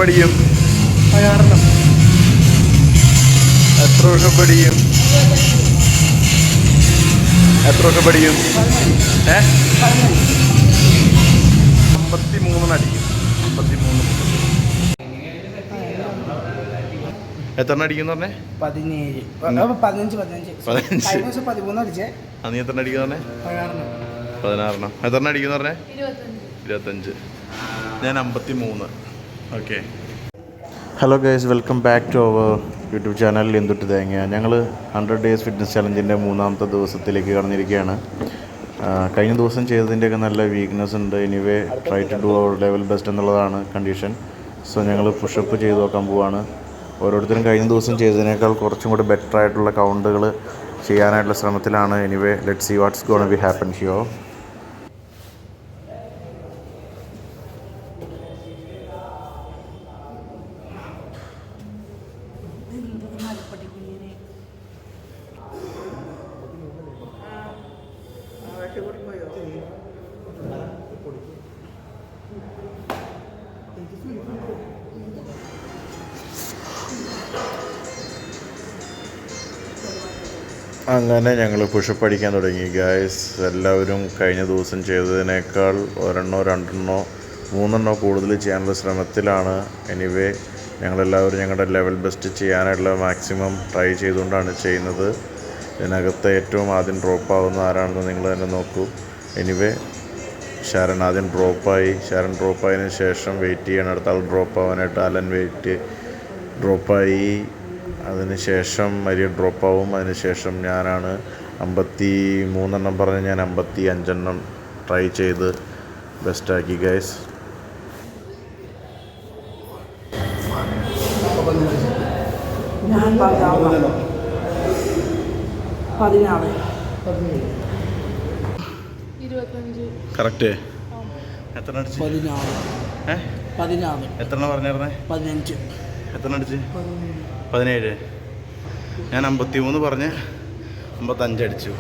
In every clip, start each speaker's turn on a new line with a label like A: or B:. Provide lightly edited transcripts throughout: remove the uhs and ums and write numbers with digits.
A: പഠിക്കും? എത്ര വർഷം പഠിക്കും? എത്ര വർഷം പഠിക്കും? 53 അടിക്കും. 53. എത്ര അടിക്കും പറഞ്ഞേ?
B: 17. 15. 13 അടിച്ചേ.
A: നീ എത്ര അടിക്കും പറഞ്ഞേ? 16. എത്ര അടിക്കും പറഞ്ഞേ? 25. ഞാൻ 53. Okay. Hello guys, welcome back to our YouTube channel എന്തുട്ട് തേങ്ങ. ഞങ്ങൾ 100 ഡേയ്സ് ഫിറ്റ്നസ് ചലഞ്ചിൻ്റെ 3ാമത്തെ ദിവസത്തിലേക്ക് കടന്നിരിക്കുകയാണ്. കഴിഞ്ഞ ദിവസം ചെയ്തതിൻ്റെയൊക്കെ നല്ല വീക്ക്നെസ് ഉണ്ട്. Anyway try to do our level best എന്നുള്ളതാണ് കണ്ടീഷൻ. സോ ഞങ്ങൾ പുഷപ്പ് ചെയ്ത് നോക്കാൻ പോവാണ്. ഓരോരുത്തരും കഴിഞ്ഞ ദിവസം ചെയ്തതിനേക്കാൾ കുറച്ചും കൂടി ബെറ്റർ ആയിട്ടുള്ള കൗണ്ടുകൾ ചെയ്യാനായിട്ടുള്ള ശ്രമത്തിലാണ്. Anyway let's see what's gonna be happen here. അങ്ങനെ ഞങ്ങൾ പുഷപ്പ് അടിക്കാൻ തുടങ്ങി ഗായ്സ്. എല്ലാവരും കഴിഞ്ഞ ദിവസം ചെയ്തതിനേക്കാൾ 1 2 3 കൂടുതൽ ചെയ്യാനുള്ള ശ്രമത്തിലാണ്. എനിവേ ഞങ്ങളെല്ലാവരും ഞങ്ങളുടെ ലെവൽ ബെസ്റ്റ് ചെയ്യാനായിട്ടുള്ള മാക്സിമം ട്രൈ ചെയ്തുകൊണ്ടാണ് ചെയ്യുന്നത്. ഇതിനകത്ത് ഏറ്റവും ആദ്യം ഡ്രോപ്പ് ആവുന്ന ആരാണെന്ന് നിങ്ങൾ തന്നെ നോക്കൂ. എനിവേ ശരൺ ആദ്യം ഡ്രോപ്പായി. ശരൺ ഡ്രോപ്പായതിനു ശേഷം വെയിറ്റ് ചെയ്യണം അടുത്ത ആൾ ഡ്രോപ്പ് ആവാനായിട്ട്. അലൻ ഡ്രോപ്പായി. അതിനുശേഷം മരിയ ഡ്രോപ്പാവും. അതിനുശേഷം ഞാനാണ് 53 പറഞ്ഞ് ഞാൻ 55 ട്രൈ ചെയ്ത് ബെസ്റ്റാക്കി ഗൈസ്. കറക്റ്റ്. എത്ര അടിച്ച്?
B: 14.
A: എത്ര പറഞ്ഞിരുന്നേ?
B: 15.
A: എത്ര അടിച്ച്? 17. ഞാൻ 53 പറഞ്ഞ് 55 അടിച്ചു.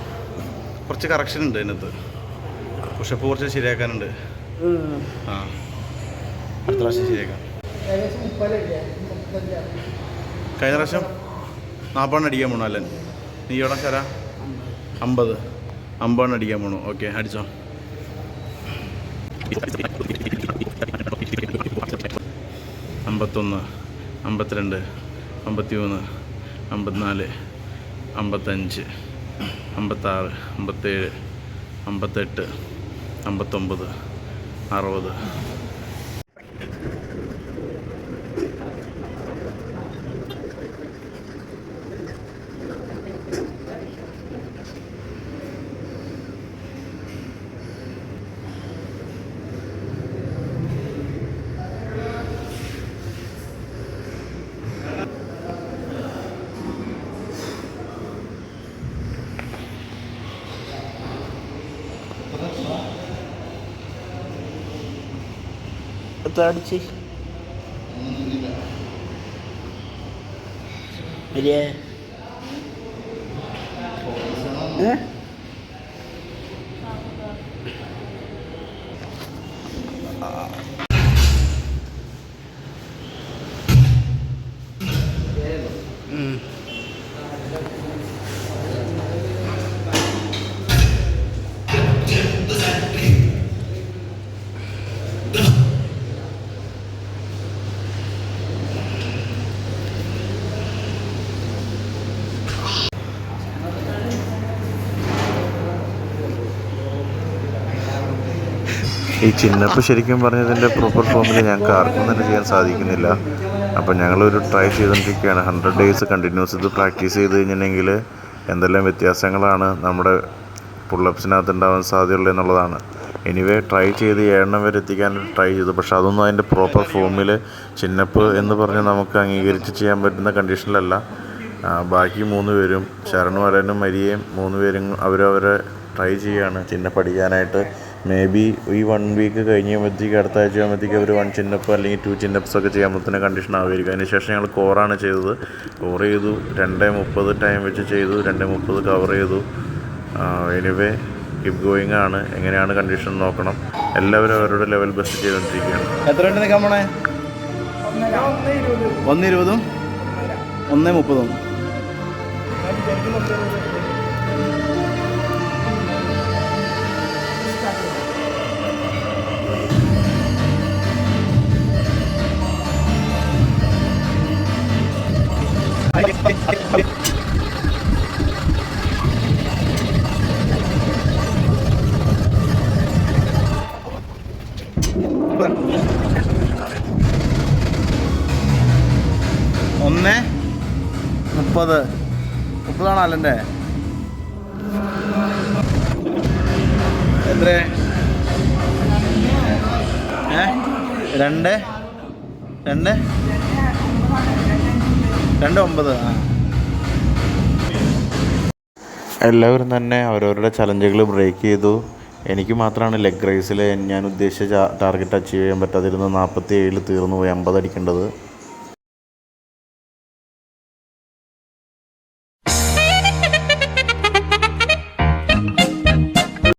A: കുറച്ച് കറക്ഷൻ ഉണ്ട് അതിനകത്ത്. പുഷപ്പ് കുറച്ച് ശരിയാക്കാനുണ്ട്. അടുത്ത പ്രാവശ്യം ശരിയാക്കാം. കഴിഞ്ഞ പ്രാവശ്യം 40 അടിക്കാൻ പോണു അല്ലേ? നീ ഇവിടെ ശരാ 50 അടിക്കാൻ പോണു. ഓക്കെ, അടിച്ചോ. 51, 52, 53, 54, 55, 56, 57, 58, 59, 60.
B: അടിച്ച്
A: ഈ ചിന്നപ്പ് ശരിക്കും പറഞ്ഞതിൻ്റെ പ്രോപ്പർ ഫോമിൽ ഞങ്ങൾക്ക് ആർക്കും തന്നെ ചെയ്യാൻ സാധിക്കുന്നില്ല. അപ്പോൾ ഞങ്ങളൊരു ട്രൈ ചെയ്തുകൊണ്ടിരിക്കുകയാണ്. 100 ഡേയ്സ് കണ്ടിന്യൂസ് ഇത് പ്രാക്ടീസ് ചെയ്ത് കഴിഞ്ഞിട്ടുണ്ടെങ്കിൽ എന്തെല്ലാം വ്യത്യാസങ്ങളാണ് നമ്മുടെ പുള്ളപ്സിനകത്ത് ഉണ്ടാവാൻ സാധ്യതയുള്ളത് എന്നുള്ളതാണ്. എനിവേ ട്രൈ ചെയ്ത് 7 വരെ എത്തിക്കാൻ ട്രൈ ചെയ്തു. പക്ഷെ അതൊന്നും അതിൻ്റെ പ്രോപ്പർ ഫോമിൽ ചിന്നപ്പ് എന്ന് പറഞ്ഞ് നമുക്ക് അംഗീകരിച്ച് ചെയ്യാൻ പറ്റുന്ന കണ്ടീഷനിലല്ല. ബാക്കി 3 പേരും ശരണും അലനും മരിയയും 3 പേരും അവരവരെ ട്രൈ ചെയ്യുകയാണ് ചിന്നപ്പ് അടിക്കാനായിട്ട്. മേ ബി ഈ 1 വീക്ക് കഴിയുമ്പോഴത്തേക്ക് അടുത്ത ആഴ്ച ആകുമ്പോഴത്തേക്ക് അവർ 1 ചിന്നപ്പ് അല്ലെങ്കിൽ 2 ചിന്നപ്സ് ഒക്കെ ചെയ്യാൻ കണ്ടീഷൻ ആവുമായിരിക്കും. അതിനുശേഷം ഞങ്ങൾ കോറാണ് ചെയ്തത്. കോർ ചെയ്തു 2:30 ടൈം വെച്ച് ചെയ്തു. 2:30 കവർ ചെയ്തു. എനിവേ കീപ് ഗോയിങ് ആണ്. എങ്ങനെയാണ് കണ്ടീഷൻ നോക്കണം. എല്ലാവരും അവരുടെ ലെവൽ ബെസ്റ്റ് ചെയ്തുകൊണ്ടിരിക്കുകയാണ്.
B: എത്ര മിനിറ്റ് നിൽക്കാൻ പോണേ?
C: 1:20 1:30. ഒന്ന് 30 അല്ലൻ്റെ എത്ര 2:9.
A: എല്ലാവരും തന്നെ അവരവരുടെ ചലഞ്ചുകൾ ബ്രേക്ക് ചെയ്തു. എനിക്ക് മാത്രമാണ് ലെഗ് റേസിൽ ഞാൻ ഉദ്ദേശിച്ച ടാർഗറ്റ് അച്ചീവ് ചെയ്യാൻ പറ്റാതിരുന്നത്. 47 തീർന്നു പോയി, 50 അടിക്കേണ്ടത്.